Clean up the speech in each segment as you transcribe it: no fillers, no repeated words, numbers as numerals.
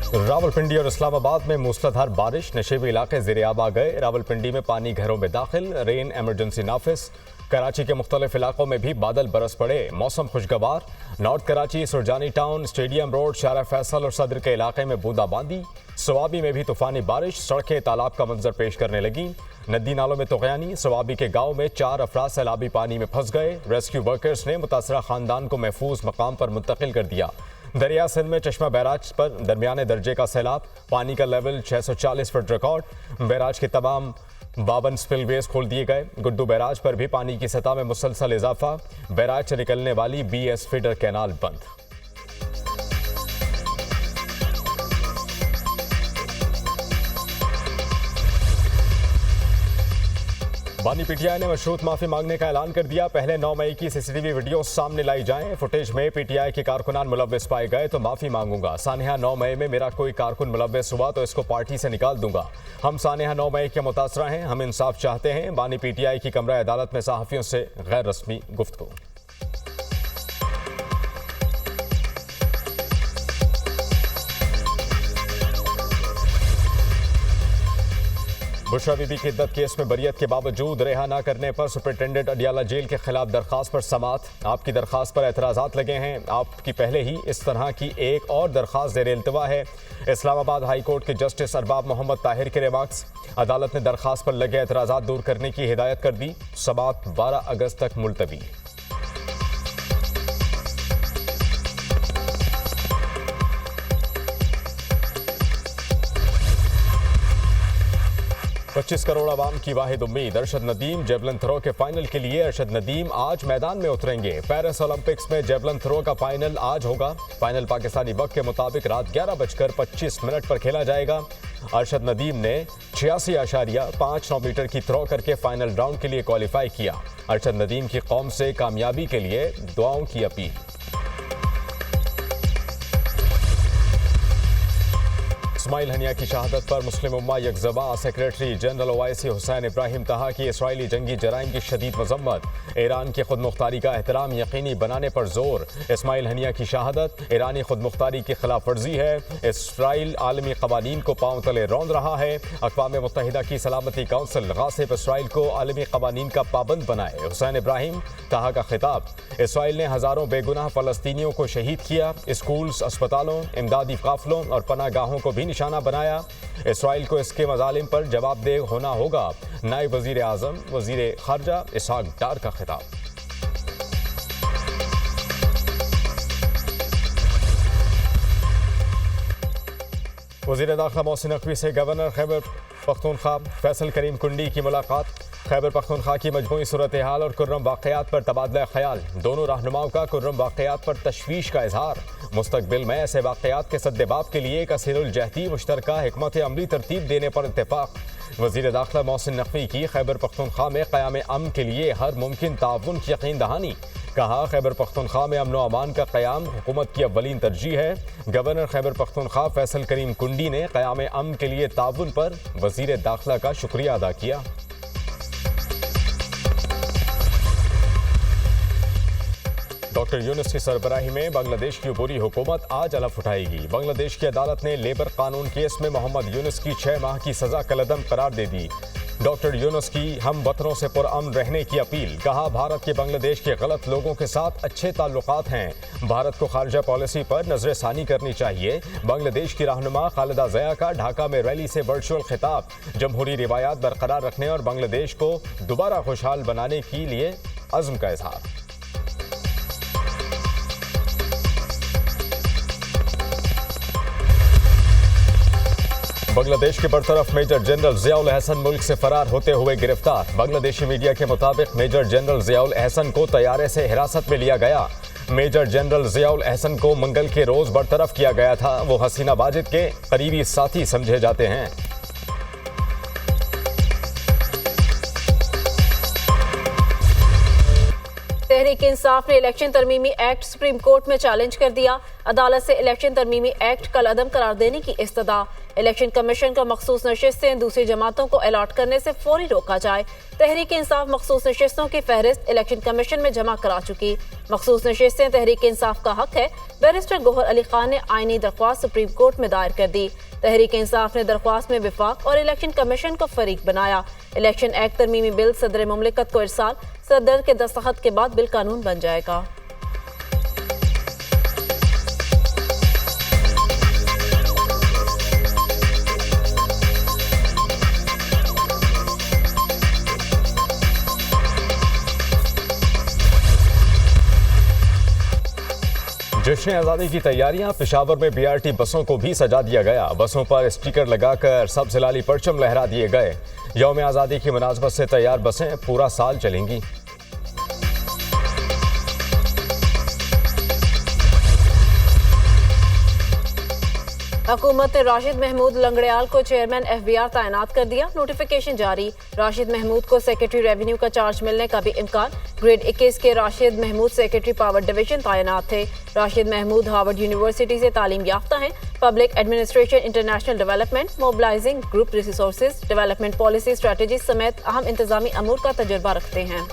रावलपिंडी और इस्लामाबाद में मूसलाधार बारिश, नशेबी इलाके ज़ेर-ए-आब आ गए। रावलपिंडी में पानी घरों में दाखिल, रेन एमरजेंसी नाफिज। कराची के मुख्तलिफ इलाकों में भी बादल बरस पड़े, मौसम खुशगवार। North Karachi, Surjani town, stadium road, Shahrah Faisal और सदर के इलाके में बूंदाबांदी। सवाबी में भी तूफानी बारिश, सड़कें तालाब का मंजर पेश करने लगी। नदी नालों में तुग़यानी, सवाबी के गांव में 4 अफराद सैलाबी पानी में फंस गए। रेस्क्यू वर्कर्स ने मुतासरा खानदान को महफूज मकाम पर मुंतकिल कर दिया। दरिया सिंध में चश्मा बैराज पर दरमियाने दर्जे का सैलाब, पानी का लेवल 640 फुट रिकॉर्ड। बैराज के तमाम 52 स्पिलवेज खोल दिए गए। गुड्डू बैराज पर भी पानी की सतह में मुसलसल इजाफा। बैराज से निकलने वाली BS फीडर कैनाल बंद। बानी पीटीआई ने मशरूत माफी मांगने का ऐलान कर दिया। पहले 9 मई की CCTV वीडियो सामने लाई जाएं। फुटेज में पीटीआई के कारकुनान मुलव्वस पाए गए तो माफी मांगूंगा। सानिया 9 मई में मेरा कोई कारकुन मुलव्वस हुआ तो इसको पार्टी से निकाल दूंगा। हम सानिया 9 मई के मुतासरा हैं, हम इंसाफ चाहते हैं। बानी पीटीआई की कमरा अदालत में सहाफियों से गैर रस्मी गुफ्तगू। बुशरा बीबी की इद्दत केस में बरियत के बावजूद रिहा न करने पर सुपरिटेंडेंट अडियाला जेल के खिलाफ दरखास्त पर समाअत। आपकी दरखास्त पर एतराज़ात लगे हैं। आपकी पहले ही इस तरह की एक और दरखास्त ज़ेर इल्तवा है। इस्लामाबाद हाई कोर्ट के जस्टिस अरबाब मोहम्मद ताहिर के रिमार्क्स। अदालत ने दरखास्त पर लगे एतराज़ात दूर करने की हिदायत कर दी। समाअत 12 अगस्त तक मुलतवी। $25 करोड़ आवाम की वाहिद उम्मीद। अरशद नदीम जेवलिन थ्रो के फाइनल के लिए अरशद नदीम आज मैदान में उतरेंगे। पेरिस ओलंपिक्स में जेवलिन थ्रो का फाइनल आज होगा। फाइनल पाकिस्तानी वक्त के मुताबिक रात 11:25 पर खेला जाएगा। अरशद नदीम ने 86.59 मीटर की थ्रो करके फाइनल राउंड के लिए क्वालिफाई किया। अरशद नदीम की कौम से कामयाबी के लिए दुआओं की अपील। इस्माइल हनिया की शहादत पर मुस्लिम उम्मा यकज़बा। Secretary general OIC Hussein Ibrahim Taha की इसराइली जंगी जराइम की शदीद मजम्मत। ईरान की खुद मुख्तारी का एहतराम यकीनी बनाने पर जोर। इस्माइल हनिया की शहादत ईरानी खुद मुख्तारी की खिलाफ वर्जी है। इसराइल आलमी कवानीन को पांव तले रौंद रहा है। अक़वाम मुत्तहिदा की सलामती काउंसिल गासिब इसराइल को आलमी कवानीन का पाबंद बनाए। हुसैन इब्राहिम तहा का खिताब। इसराइल ने हज़ारों बेगुनाह फ़लस्तीनियों को शहीद किया। स्कूल्स, अस्पतालों, इमदादी काफिलों और पनागाहों को भी निशाना बनाया। इसराइल को इसके मज़ालिम पर जवाबदेह होना होगा। नायब वज़ीर आज़म वज़ीर ख़ारजा इसहाक डार का खिताब। वज़ीर दाखिला मोहसिन नकवी से गवर्नर खैबर पख्तूनख्वा फैसल करीम कुंडी की मुलाकात। खैबर पख्तूनख्वा की मजमूई सूरत हाल और कुर्रम वाक़यात पर तबादला ख्याल। दोनों रहनुमाओं का कुर्रम वाक़यात पर तशवीश का इजहार। मुस्तकबिल में ऐसे वाक़यात के सद्देबाब के लिए कसीरुल जहदी मुश्तरका हिकमत अमली तरतीब देने पर इत्तेफाक। वज़ीर दाखिला मोहसिन नकवी की खैबर पख्तूनख्वा में क़याम अमन के लिए हर मुमकिन ताउन की यकीन दहानी। कहा, खैबर पख्तूनख्वा में अमन व अमान का क़याम हुकूमत की अव्वलीन तरजीह है। गवर्नर खैबर पख्तूनख्वा फैसल करीम कुंडी ने क़याम अमन के लिए ताउन पर वज़ीर दाखिला का शुक्रिया अदा किया। डॉक्टर यूनुस की सरबराही में बांग्लादेश की अबूरी हुकूमत आज हलफ उठाएगी। बांग्लादेश की अदालत ने लेबर कानून केस में मोहम्मद यूनुस की 6 माह की सजा कलअदम करार दे दी। डॉक्टर यूनुस की हम वतनों से पुरअमन रहने की अपील। कहा, भारत के बांग्लादेश के गलत लोगों के साथ अच्छे ताल्लुकात हैं। भारत को खारजा पॉलिसी पर नजरसानी करनी चाहिए। बांग्लादेश की रहनुमा खालिदा ज़िया का ढाका में रैली से वर्चुअल खिताब। जमहूरी रिवायात बरकरार रखने और बांग्लादेश को दोबारा खुशहाल बनाने के लिए अज़्म का इजहार। बांग्लादेश के बरतरफ मेजर जनरल ज़ियाउल एहसन मुल्क से फरार होते हुए गिरफ्तार। बांग्लादेशी मीडिया के मुताबिक मेजर जनरल ज़ियाउल एहसन को तैयारे से हिरासत में लिया गया। मेजर जनरल ज़ियाउल एहसन को मंगल के रोज बरतरफ किया गया था। वो हसीना वाजिद के करीबी साथी समझे जाते हैं। तहरीक इंसाफ ने इलेक्शन तरमीमी एक्ट सुप्रीम कोर्ट में चैलेंज कर दिया। अदालत से इलेक्शन तरमीमी एक्ट कल अदम करार देने की इस्तदा। इलेक्शन कमीशन को मखसूस नशिस्तें दूसरी जमातों को अलॉट करने से फौरी रोका जाए। तहरीक इंसाफ मखसूस नशिस्तों की फहरिस्त इलेक्शन कमीशन में जमा करा चुकी। मखसूस नशिस्तें तहरीक इंसाफ का हक है। बैरिस्टर गौहर अली खान ने आईनी दरख्वास्त सुप्रीम कोर्ट में दायर कर दी। तहरीक इंसाफ ने दरख्वास्त में विफाक और इलेक्शन कमीशन को फरीक बनाया। इलेक्शन एक्ट तरमीमी बिल सदर मुमलिकत को इरसाल, सदर के दस्तखत के बाद बिल कानून बन जाएगा। जश्न आज़ादी की तैयारियां। पेशावर में बीआरटी बसों को भी सजा दिया गया। बसों पर स्टिकर लगाकर सब्ज लाली परचम लहरा दिए गए। यौम आज़ादी की मुनासबत से तैयार बसें पूरा साल चलेंगी। हुकूमत ने राशिद महमूद लंगड़ियाल को चेयरमैन एफबीआर तैनात कर दिया। नोटिफिकेशन जारी। राशिद महमूद को सेक्रेटरी रेवेन्यू का चार्ज मिलने का भी इम्कान। ग्रेड 21 के Rashid Mahmood secretary power division तैनात थे। राशिद महमूद हार्वर्ड यूनिवर्सिटी से तालीम याफ्ता हैं। Public administration, international development, mobilising group resources, development policy strategy समेत अहम इंतजामी अमूर का तजुर्बा रखते हैं।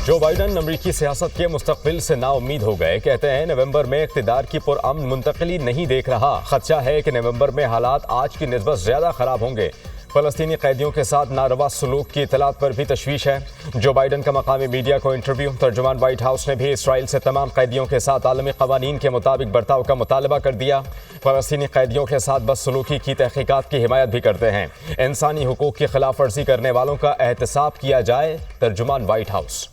जो बाइडन अमरीकी सियासत के मुस्तकबिल से नाउम्मीद हो गए। कहते हैं नवंबर में इक़्तिदार की पुरअमन मुंतकली नहीं देख रहा। खदशा है कि नवंबर में हालात आज की निस्बत ज़्यादा ख़राब होंगे। फ़लस्तीनी कैदियों के साथ नारवा सलूक की इतलात पर भी तशवीश है। जो बाइडन का मकामी मीडिया को इंटरव्यू। तर्जुमान व्हाइट हाउस ने भी इसराइल से तमाम कैदियों के साथ आलमी क़वानीन के मुताबिक बर्ताव का मुतालबा कर दिया। फ़लस्तीनी कैदियों के साथ बदसलूकी की तहकीकात की हिमायत भी करते हैं। इंसानी हुकूक की खिलाफ वर्जी करने वालों का एहतसाब किया जाए। तर्जुमान व्हाइट हाउस।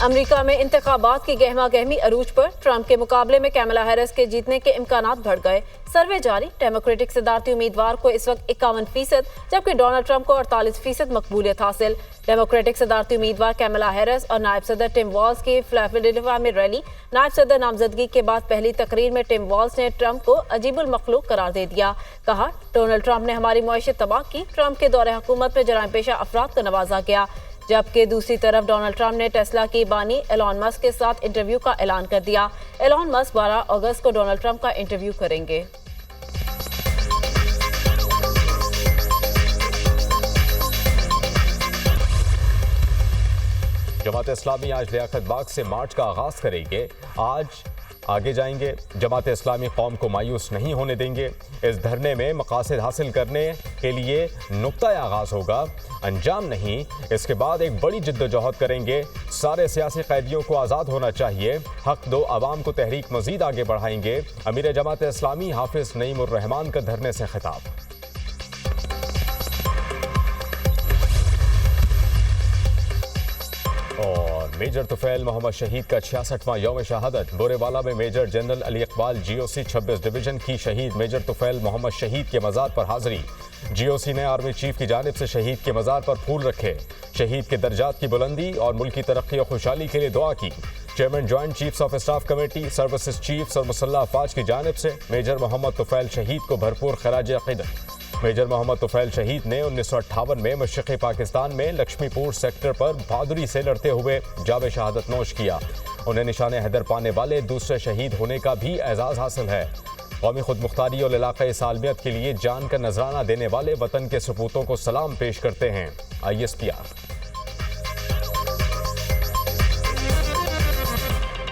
अमेरिका में इंतखाबात की गहमा गहमी अरूज पर। ट्रंप के मुकाबले में कैमला हैरिस के जीतने के इम्कानात बढ़ गए। सर्वे जारी। डेमोक्रेटिक सदारती उम्मीदवार को इस वक्त 51%, जबकि डोनाल्ड ट्रंप को 48% मकबूलियत हासिल। डेमोक्रेटिक सदारती उम्मीदवार कैमला हैरिस और नायब सदर टिम वॉल्स की फिलाडेल्फिया में रैली। नायब सदर नामजदगी के बाद पहली तकरीर में टिम वॉल्स ने ट्रंप को अजीबुल मखलूक करार दे दिया। कहा, डोनाल्ड ट्रंप ने हमारी मुआशत तबाह की। ट्रंप के दौरे हुकूमत में जराइम पेशा अफराद को नवाजा गया। जबकि दूसरी तरफ डोनाल्ड ट्रंप ने टेस्ला की बानी एलॉन मस्क के साथ इंटरव्यू का ऐलान कर दिया। एलॉन मस्क 12 अगस्त को डोनाल्ड ट्रंप का इंटरव्यू करेंगे। जमात इस्लामी आज लियाकत बाग से मार्च का आगाज करेंगे। आज आगे जाएंगे। जमात इस्लामी कौम को मायूस नहीं होने देंगे। इस धरने में मकासद हासिल करने के लिए नुक्ता आगाज होगा, अंजाम नहीं। इसके बाद एक बड़ी जिद्दोजहद करेंगे। सारे सियासी कैदियों को आज़ाद होना चाहिए। हक दो आवाम को तहरीक मजीद आगे बढ़ाएंगे। अमीर जमात इस्लामी हाफिज नईमुर रहमान का धरने से खिताब। और मेजर तुफैल मोहम्मद शहीद का 66वां यौम शहादत। बोरेवाला में major general Ali Iqbal GOC 26 division की शहीद मेजर तुफैल मोहम्मद शहीद के मज़ार पर हाजिरी। GOC ने आर्मी चीफ की जानिब से शहीद के मज़ार पर फूल रखे। शहीद के दर्जात की बुलंदी और मुल्क की तरक्की और खुशहाली के लिए दुआ की। Chairman joint chiefs of staff committee, services chiefs और मुसल्लह अफवाज की जानिब से मेजर मोहम्मद तुफैल शहीद को भरपूर खराज अक़ीदत। मेजर मोहम्मद तुफैल शहीद ने 1958 में मशरक़ी पाकिस्तान में लक्ष्मीपुर सेक्टर पर बहादुरी से लड़ते हुए जावे शहादत नोश किया। उन्हें निशान हैदर पाने वाले दूसरे शहीद होने का भी एजाज़ हासिल है। कौमी खुदमुख्तारी और इलाक़ाई सालमियत के लिए जान का नजराना देने वाले वतन के सपूतों को सलाम पेश करते हैं ISPR।